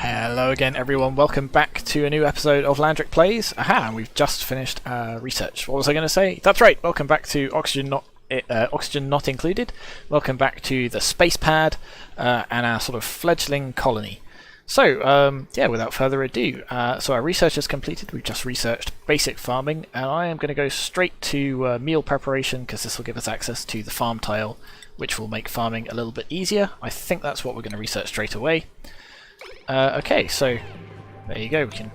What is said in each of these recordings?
Hello again everyone, welcome back to a new episode of Landric Plays. Aha, and we've just finished research. What was I going to say? That's right, welcome back to Oxygen Not Included. Welcome back to the space pad and our sort of fledgling colony. So, yeah, without further ado, so our research is completed. We've just researched basic farming, and I am going to go straight to meal preparation because this will give us access to the farm tile, which will make farming a little bit easier. I think that's what we're going to research straight away. Okay, so there you go. We can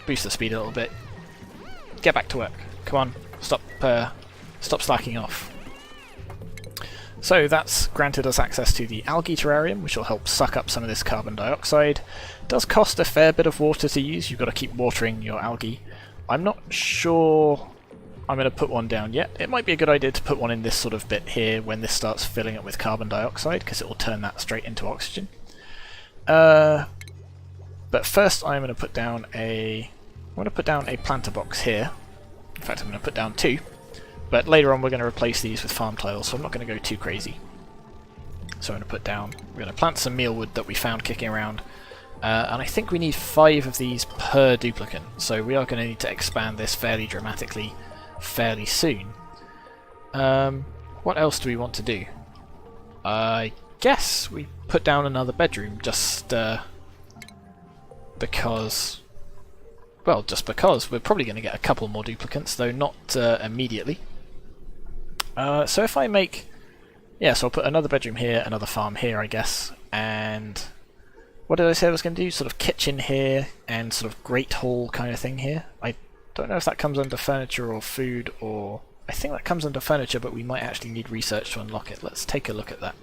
boost the speed a little bit. Get back to work. Come on, stop slacking off. So that's granted us access to the algae terrarium, which will help suck up some of this carbon dioxide. It does cost a fair bit of water to use. You've got to keep watering your algae. I'm not sure I'm going to put one down yet. It might be a good idea to put one in this sort of bit here when this starts filling up with carbon dioxide, because it will turn that straight into oxygen. But first I'm going to put down a planter box here. In fact, I'm going to put down two. But later on we're going to replace these with farm tiles, so I'm not going to go too crazy. So we're going to plant some mealwood that we found kicking around. And I think we need 5 of these per duplicate. So we are going to need to expand this fairly dramatically fairly soon. What else do we want to do? I guess we put down another bedroom just because we're probably going to get a couple more duplicates, though not immediately. So if I make... yeah, so I'll put another bedroom here, another farm here, I guess, and... what did I say I was going to do? Sort of kitchen here, and sort of great hall kind of thing here. I don't know if that comes under furniture or food, or... I think that comes under furniture, but we might actually need research to unlock it. Let's take a look at that.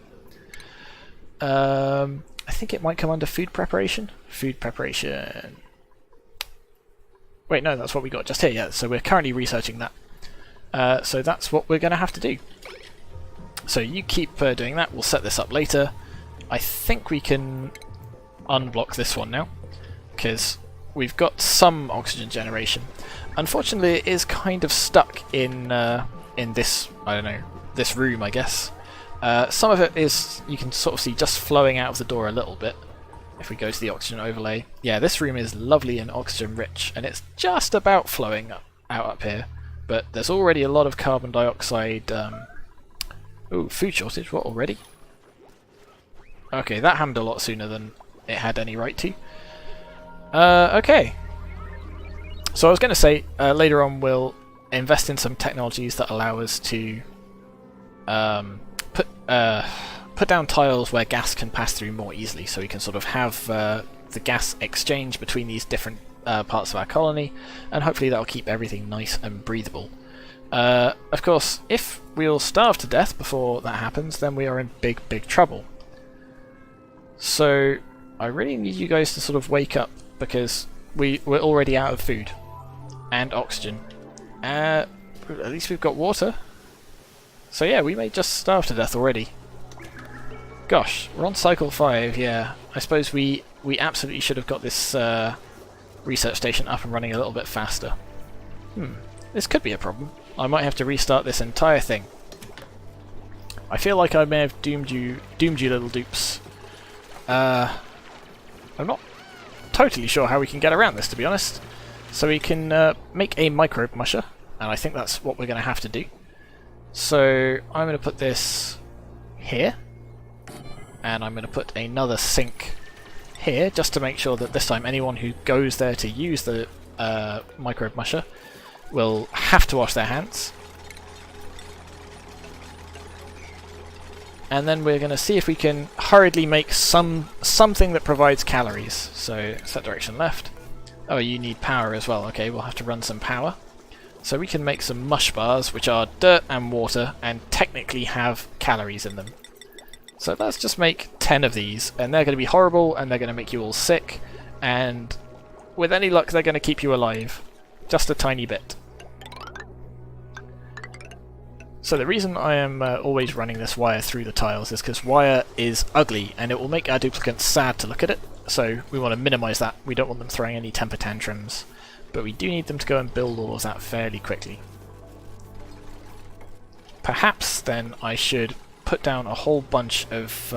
I think it might come under food preparation. Food preparation... wait, no, that's what we got just here, yeah, so we're currently researching that. So that's what we're going to have to do. So you keep doing that, we'll set this up later. I think we can unblock this one now, because we've got some oxygen generation. Unfortunately, it is kind of stuck in this, I don't know, this room, I guess. Some of it is, you can sort of see just flowing out of the door a little bit. If we go to the oxygen overlay, yeah, this room is lovely and oxygen rich, and it's just about flowing out up here. But there's already a lot of carbon dioxide. Ooh, food shortage, what, already? Okay, that happened a lot sooner than it had any right to. Okay. So I was going to say, later on we'll invest in some technologies that allow us to put down tiles where gas can pass through more easily, so we can sort of have the gas exchange between these different parts of our colony, and hopefully that'll keep everything nice and breathable. Of course, if we'll starve to death before that happens, then we are in big trouble. So I really need you guys to sort of wake up, because we're already out of food and oxygen. At least we've got water. So yeah, we may just starve to death already. Gosh, we're on cycle 5, yeah. I suppose we absolutely should have got this research station up and running a little bit faster. This could be a problem. I might have to restart this entire thing. I feel like I may have doomed you little dupes. I'm not totally sure how we can get around this, to be honest. So we can make a microbe musher, and I think that's what we're going to have to do. So I'm going to put this here. And I'm going to put another sink here, just to make sure that this time anyone who goes there to use the microbe musher will have to wash their hands. And then we're going to see if we can hurriedly make something that provides calories. So set direction left. Oh, you need power as well. Okay, we'll have to run some power. So we can make some mush bars, which are dirt and water, and technically have calories in them. So let's just make 10 of these, and they're going to be horrible, and they're going to make you all sick, and with any luck they're going to keep you alive. Just a tiny bit. So the reason I am always running this wire through the tiles is because wire is ugly, and it will make our duplicates sad to look at it, so we want to minimise that. We don't want them throwing any temper tantrums, but we do need them to go and build all of that fairly quickly. Perhaps then I should put down a whole bunch of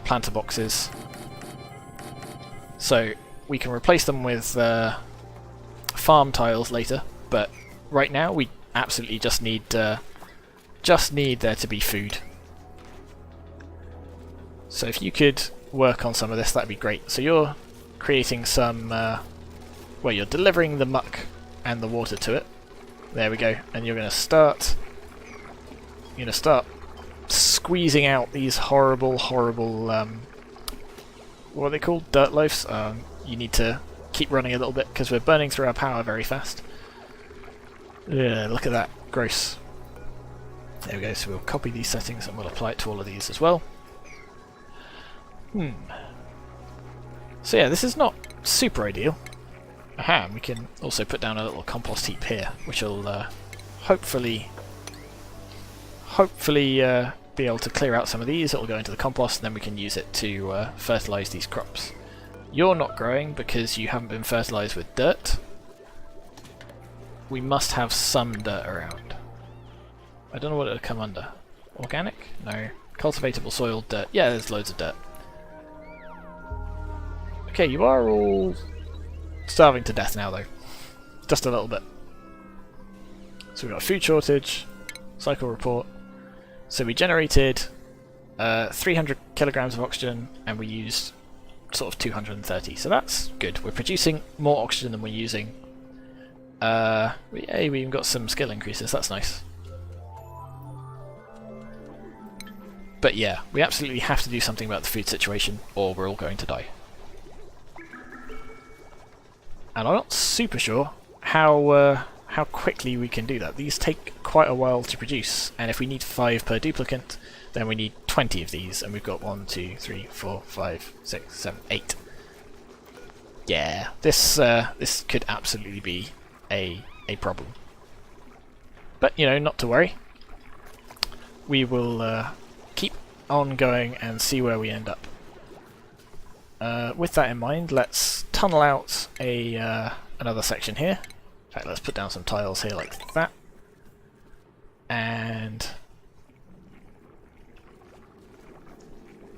planter boxes So we can replace them with farm tiles later, but right now we absolutely just need there to be food. So if you could work on some of this, that'd be great. So you're creating some, well, you're delivering the muck and the water to it. There we go. And you're going to start squeezing out these horrible, what are they called? Dirt loaves. You need to keep running a little bit because we're burning through our power very fast. Yeah, look at that. Gross. There we go. So we'll copy these settings and we'll apply it to all of these as well. So yeah, this is not super ideal. Aha, and we can also put down a little compost heap here, which will hopefully be able to clear out some of these. It'll go into the compost, and then we can use it to fertilise these crops. You're not growing because you haven't been fertilised with dirt. We must have some dirt around. I don't know what it'll come under. Organic? No. Cultivatable soil, dirt. Yeah, there's loads of dirt. Okay, you are all starving to death now, though. Just a little bit. So we've got a food shortage, cycle report. So we generated 300 kilograms of oxygen, and we used sort of 230. So that's good. We're producing more oxygen than we're using. We even got some skill increases. That's nice. But yeah, we absolutely have to do something about the food situation, or we're all going to die. And I'm not super sure how quickly we can do that. These take quite a while to produce, and if we need 5 per duplicate, then we need 20 of these, and we've got 1, 2, 3, 4, 5, 6, 7, 8. Yeah, this could absolutely be a problem. But you know, not to worry. We will keep on going and see where we end up. With that in mind, let's tunnel out another section here. In fact, let's put down some tiles here like that. And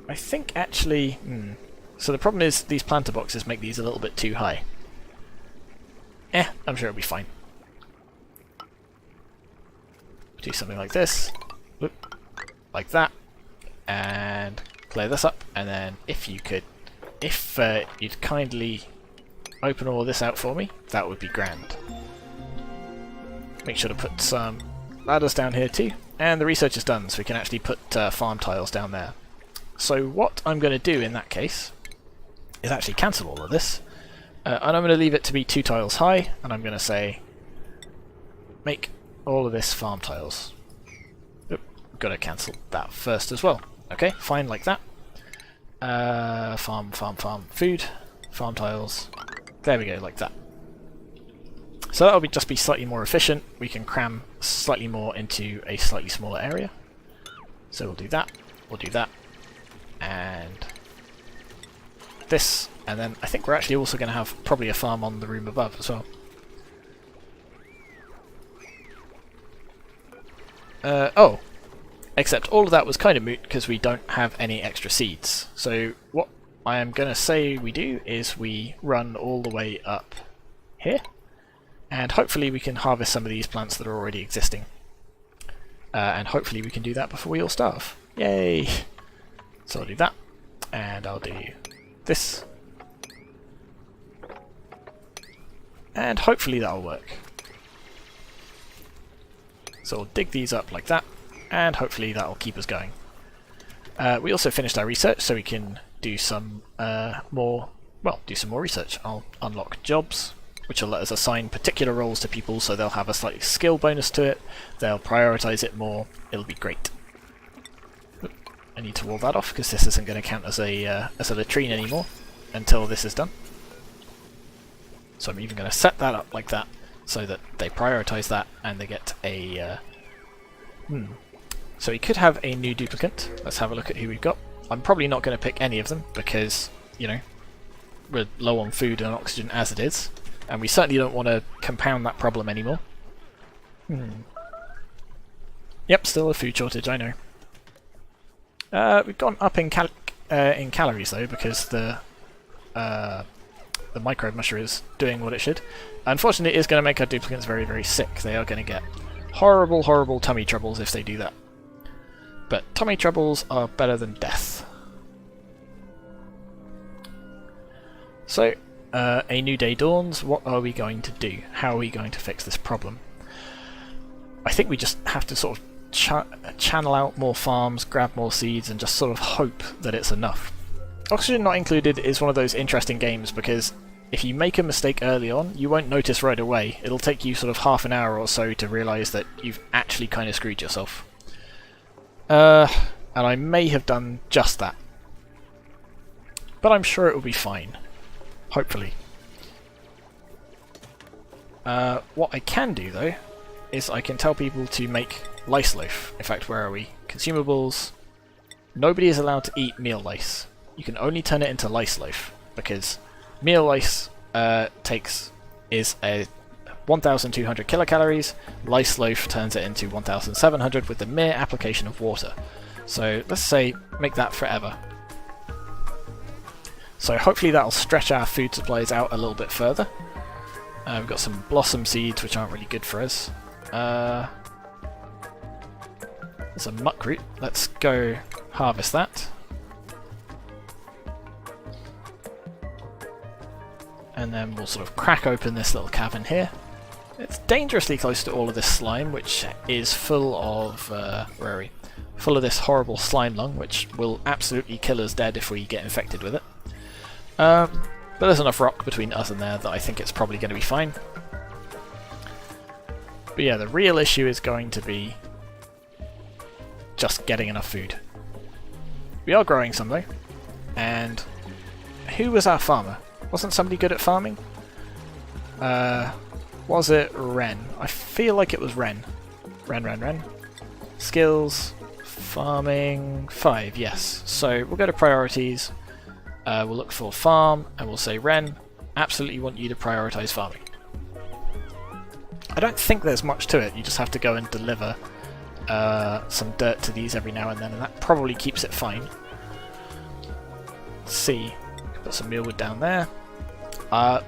I think actually... So the problem is these planter boxes make these a little bit too high. I'm sure it'll be fine. Do something like this. Whoop, like that. And clear this up. And then if you could... If you'd kindly open all this out for me, that would be grand. Make sure to put some ladders down here too. And the research is done, so we can actually put farm tiles down there. So what I'm going to do in that case is actually cancel all of this. And I'm going to leave it to be 2 tiles high, and I'm going to say make all of this farm tiles. Oop, got to cancel that first as well. Okay, fine, like that. Farm, food, farm tiles. There we go, like that. So that'll just be slightly more efficient. We can cram slightly more into a slightly smaller area. So we'll do that, and this, and then I think we're actually also going to have probably a farm on the room above as well. Oh, except all of that was kind of moot because we don't have any extra seeds. So what I am going to say we do is we run all the way up here, and hopefully we can harvest some of these plants that are already existing. And hopefully we can do that before we all starve. Yay! So I'll do that, and I'll do this, and hopefully that'll work. So we'll dig these up like that, and hopefully that'll keep us going. We also finished our research, so we can do some more research. I'll unlock jobs, which will let us assign particular roles to people, so they'll have a slightly skill bonus to it. They'll prioritize it more. It'll be great. I need to wall that off because this isn't going to count as a latrine anymore until this is done. So I'm even going to set that up like that so that they prioritize that and they get a... So we could have a new duplicate. Let's have a look at who we've got. I'm probably not going to pick any of them because, you know, we're low on food and oxygen as it is, and we certainly don't want to compound that problem anymore. Yep, still a food shortage, I know. We've gone up in calories though, because the the microbe musher is doing what it should. Unfortunately, it is going to make our duplicants very, very sick. They are going to get horrible, horrible tummy troubles if they do that. But tummy troubles are better than death. So, a new day dawns. What are we going to do? How are we going to fix this problem? I think we just have to sort of channel out more farms, grab more seeds, and just sort of hope that it's enough. Oxygen Not Included is one of those interesting games because if you make a mistake early on, you won't notice right away. It'll take you sort of half an hour or so to realise that you've actually kind of screwed yourself. And I may have done just that. But I'm sure it will be fine. Hopefully. What I can do, though, is I can tell people to make lice loaf. In fact, where are we? Consumables. Nobody is allowed to eat meal lice. You can only turn it into lice loaf, because meal lice is a 1,200 kilocalories. Lice loaf turns it into 1,700 with the mere application of water. So let's say make that forever. So hopefully that'll stretch our food supplies out a little bit further. We've got some blossom seeds which aren't really good for us. There's a muckroot. Let's go harvest that. And then we'll sort of crack open this little cavern here. It's dangerously close to all of this slime, which is full of where are we? Full of this horrible slime lung, which will absolutely kill us dead if we get infected with it. But there's enough rock between us and there that I think it's probably going to be fine. But yeah, the real issue is going to be just getting enough food. We are growing some though, and who was our farmer? Wasn't somebody good at farming? Was it Ren? I feel like it was Ren. Ren. Skills, farming, 5, yes. So we'll go to priorities, we'll look for farm, and we'll say Ren, absolutely want you to prioritise farming. I don't think there's much to it, you just have to go and deliver some dirt to these every now and then, and that probably keeps it fine. Let's see, put some mealwood down there.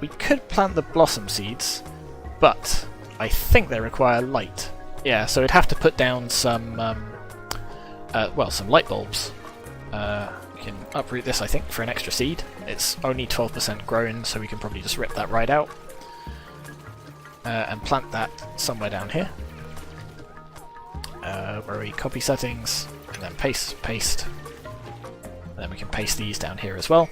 We could plant the blossom seeds, but I think they require light. Yeah, so we'd have to put down some, well, some light bulbs. We can uproot this, I think, for an extra seed. It's only 12% grown, so we can probably just rip that right out. And plant that somewhere down here. Where we copy settings, and then paste. And then we can paste these down here as well.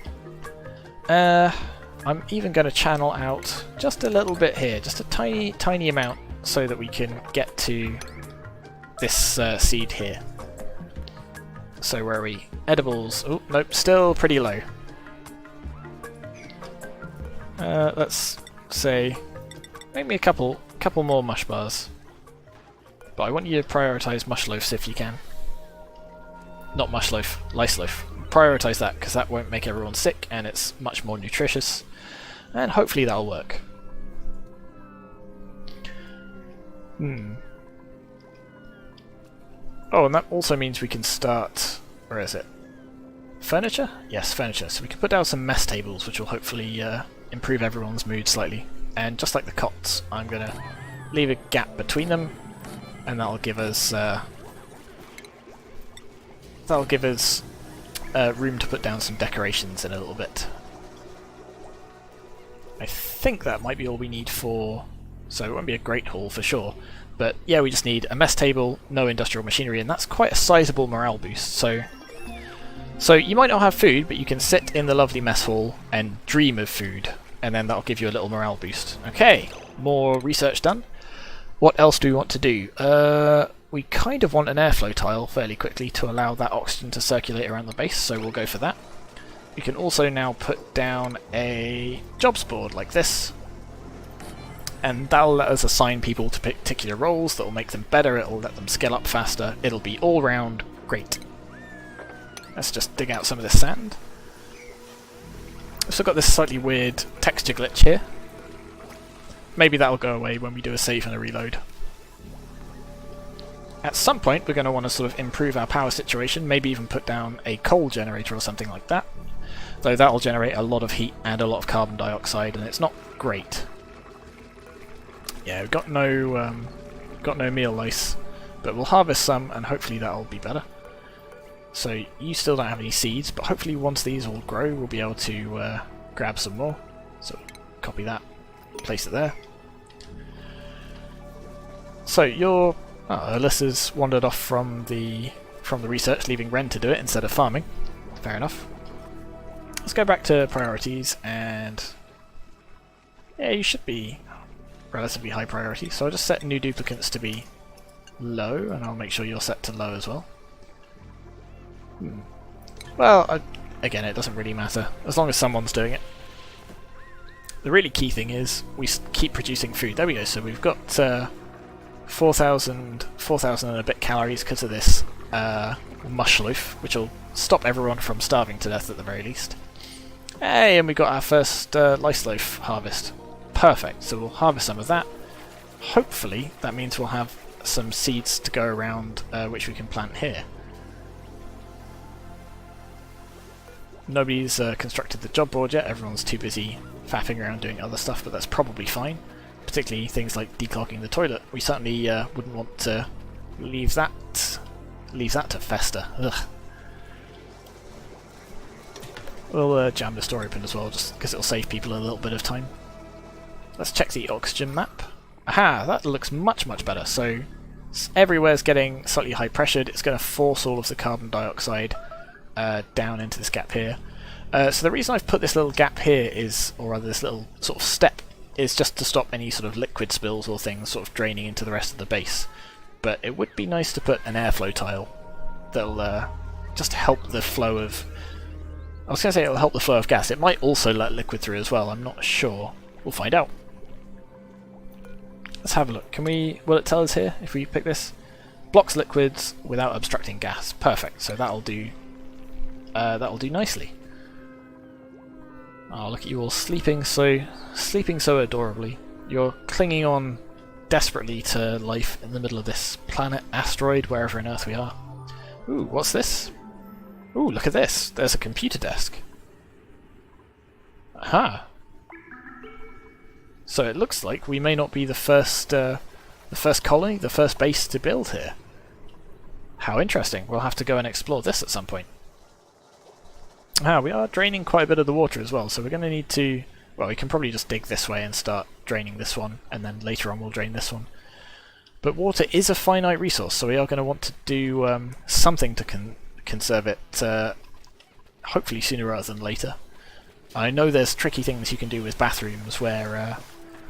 I'm even going to channel out just a little bit here, just a tiny amount, so that we can get to this seed here. So where are we? Edibles. Oh, nope, still pretty low. Let's say make me a couple more mush bars. But I want you to prioritise mush loafs if you can. Not mush loaf, lice loaf. Prioritise that, because that won't make everyone sick and it's much more nutritious. And hopefully that'll work. Oh, and that also means we can start... where is it? Furniture? Yes, furniture. So we can put down some mess tables, which will hopefully improve everyone's mood slightly. And just like the cots, I'm going to leave a gap between them, and that'll give us room to put down some decorations in a little bit. I think that might be all we need for... so it won't be a great hall for sure, but yeah, we just need a mess table, no industrial machinery, and that's quite a sizable morale boost. So you might not have food, but you can sit in the lovely mess hall and dream of food, and then that'll give you a little morale boost. Okay, more research done. What else do we want to do? We kind of want an airflow tile fairly quickly to allow that oxygen to circulate around the base, so we'll go for that. We can also now put down a jobs board like this, and that'll let us assign people to particular roles that will make them better, it'll let them scale up faster, it'll be all round great. Let's just dig out some of this sand. I've still got this slightly weird texture glitch here. Maybe that'll go away when we do a save and a reload. At some point we're going to want to sort of improve our power situation, maybe even put down a coal generator or something like that. though that will generate a lot of heat and a lot of carbon dioxide, and it's not great. Yeah, we've got no meal lice, but we'll harvest some, and hopefully that'll be better. So you still don't have any seeds, but hopefully once these all grow, we'll be able to grab some more. So copy that, place it there. So your Alyssa's wandered off from the research, leaving Ren to do it instead of farming. Fair enough. Let's go back to priorities, and yeah, you should be relatively high priority. So I'll just set new duplicants to be low, and I'll make sure you're set to low as well. Well, again, it doesn't really matter as long as someone's doing it. The really key thing is we keep producing food. There we go. So we've got 4,000 and a bit calories because of this mush loaf, which will stop everyone from starving to death at the very least. Hey, and we got our first lice loaf harvest. Perfect. So we'll harvest some of that. Hopefully that means we'll have some seeds to go around which we can plant here. Nobody's constructed the job board yet. Everyone's too busy faffing around doing other stuff, but that's probably fine. Particularly things like declogging the toilet. We certainly wouldn't want to leave that to fester. Ugh. We'll jam the store open as well, just because it'll save people a little bit of time. Let's check the oxygen map. Aha, that looks much better. So everywhere's getting slightly high pressured. It's going to force all of the carbon dioxide down into this gap here. So the reason I've put this little gap here is, or rather this little sort of step, is just to stop any sort of liquid spills or things sort of draining into the rest of the base. But it would be nice to put an airflow tile that'll just help the flow of... I was going to say it'll help the flow of gas. It might also let liquid through as well, I'm not sure. We'll find out. Let's have a look. Will it tell us here if we pick this? Blocks liquids without obstructing gas. Perfect, so that'll do nicely. Oh, look at you all sleeping so adorably. You're clinging on desperately to life in the middle of this planet, asteroid, wherever on Earth we are. Ooh, what's this? Ooh, look at this. There's a computer desk. Aha. So it looks like we may not be the first colony, the first base to build here. How interesting. We'll have to go and explore this at some point. Ah, we are draining quite a bit of the water as well, so we're going to need to... Well, we can probably just dig this way and start draining this one, and then later on we'll drain this one. But water is a finite resource, so we are going to want to do something to conserve it, hopefully sooner rather than later. I know there's tricky things you can do with bathrooms where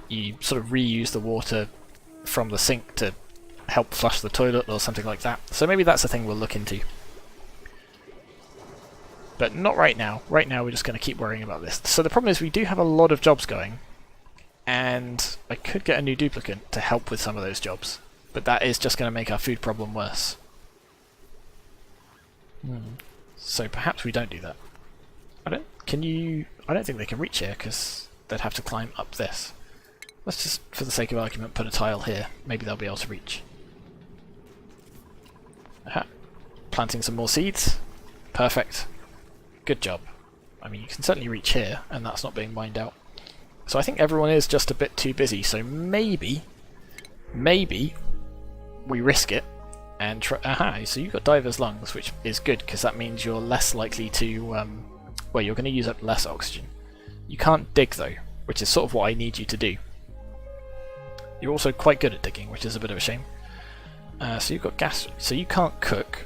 you sort of reuse the water from the sink to help flush the toilet or something like that. So maybe that's a thing we'll look into. But not right now. Right now we're just going to keep worrying about this. So the problem is we do have a lot of jobs going, and I could get a new duplicant to help with some of those jobs, but that is just going to make our food problem worse. So perhaps we don't do that. I don't think they can reach here because they'd have to climb up this. Let's just, for the sake of argument, put a tile here. Maybe they'll be able to reach. Aha. Planting some more seeds. Perfect. Good job. I mean, you can certainly reach here, and that's not being mined out. So I think everyone is just a bit too busy, so maybe we risk it and try... Aha, so you've got diver's lungs, which is good, because that means you're less likely to... well, you're going to use up less oxygen. You can't dig, though, which is sort of what I need you to do. You're also quite good at digging, which is a bit of a shame. So you've got gas... So you can't cook,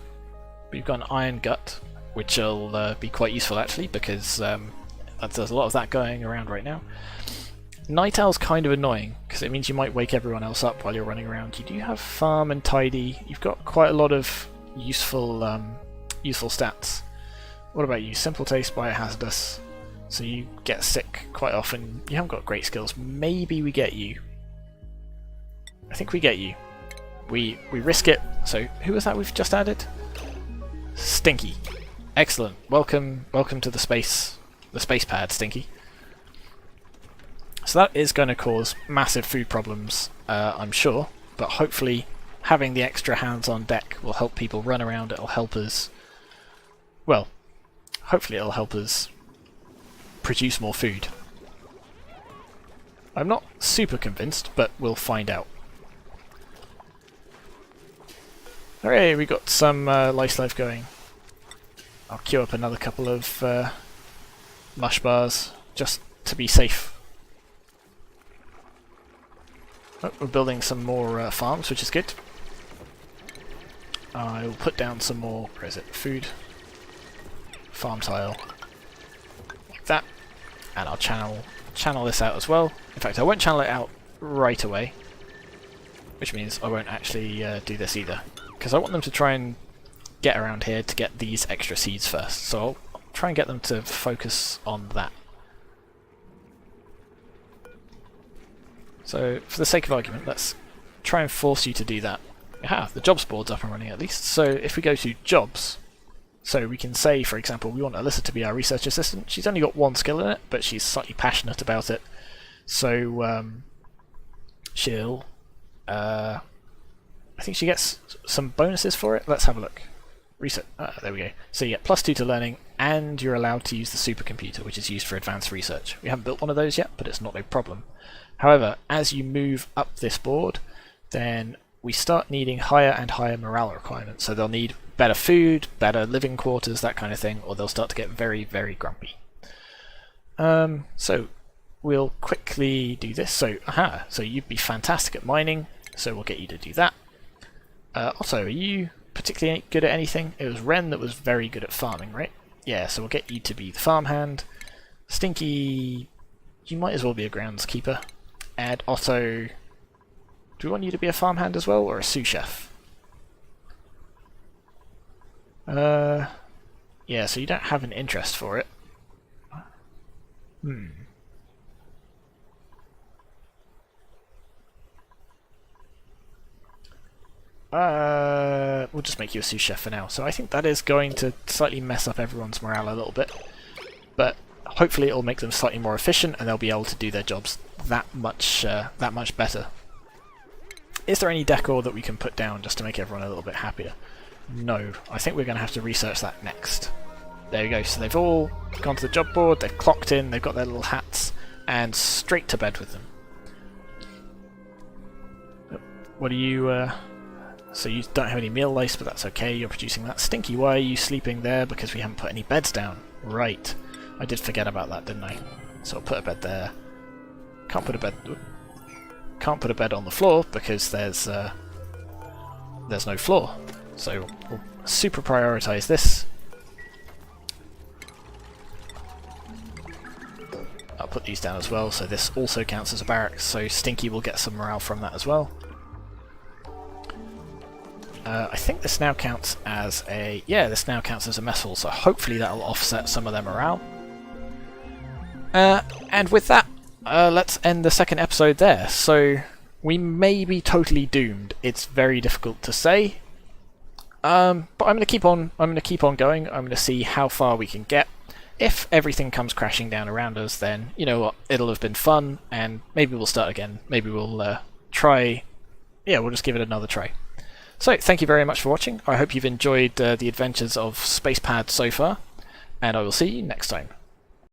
but you've got an iron gut, which will be quite useful actually, because there's a lot of that going around right now. Night Owl's kind of annoying, because it means you might wake everyone else up while you're running around. You do have Farm and Tidy. You've got quite a lot of useful stats. What about you? Simple Taste, Biohazardous. So you get sick quite often. You haven't got great skills. Maybe we get you. I think we get you. We risk it. So who was that we've just added? Stinky. Excellent. Welcome to the space pad, Stinky. So that is going to cause massive food problems, I'm sure, but hopefully having the extra hands on deck will help people run around. It'll help us... Well, hopefully it'll help us produce more food. I'm not super convinced, but we'll find out. Hooray, we got some lice life going. I'll queue up another couple of mush bars, just to be safe. Oh, we're building some more farms, which is good. I will put down some more, where is it, food, farm tile, like that, and I'll channel this out as well. In fact, I won't channel it out right away, which means I won't actually do this either, because I want them to try and get around here to get these extra seeds first, so I'll try and get them to focus on that. So, for the sake of argument, let's try and force you to do that. Aha, the jobs board's up and running at least. So if we go to jobs, so we can say, for example, we want Alyssa to be our research assistant. She's only got one skill in it, but she's slightly passionate about it. So she'll, I think she gets some bonuses for it. Let's have a look. Research, there we go. So you get +2 to learning, and you're allowed to use the supercomputer, which is used for advanced research. We haven't built one of those yet, but it's not a problem. However, as you move up this board, then we start needing higher and higher morale requirements. So they'll need better food, better living quarters, that kind of thing, or they'll start to get very, very grumpy. So we'll quickly do this. So, so you'd be fantastic at mining, so we'll get you to do that. Also, are you particularly good at anything? It was Ren that was very good at farming, right? Yeah, so we'll get you to be the farmhand. Stinky, you might as well be a groundskeeper. And Otto, do we want you to be a farmhand as well, or a sous chef? Yeah, so you don't have an interest for it. We'll just make you a sous chef for now. So I think that is going to slightly mess up everyone's morale a little bit, but hopefully it'll make them slightly more efficient, and they'll be able to do their jobs that much better. Is there any decor that we can put down just to make everyone a little bit happier? No, I think we're going to have to research that next. There we go, so they've all gone to the job board, they've clocked in, they've got their little hats, and straight to bed with them. What are you, so you don't have any meal lice, but that's okay, you're producing that. Stinky, why are you sleeping there? Because we haven't put any beds down. Right, I did forget about that, didn't I? So I'll put a bed there. Can't put a bed on the floor because there's no floor. So we'll super prioritize this. I'll put these down as well, so this also counts as a barracks, so Stinky will get some morale from that as well. I think this now counts as a... yeah, this now counts as a mess hall, so hopefully that'll offset some of their morale. And with that, let's end the second episode there. So we may be totally doomed. It's very difficult to say. But I'm going to keep on. I'm going to keep on going. I'm going to see how far we can get. If everything comes crashing down around us, then you know what? It'll have been fun, and maybe we'll start again. Maybe we'll try. Yeah, we'll just give it another try. So thank you very much for watching. I hope you've enjoyed the adventures of Spacepad so far, and I will see you next time.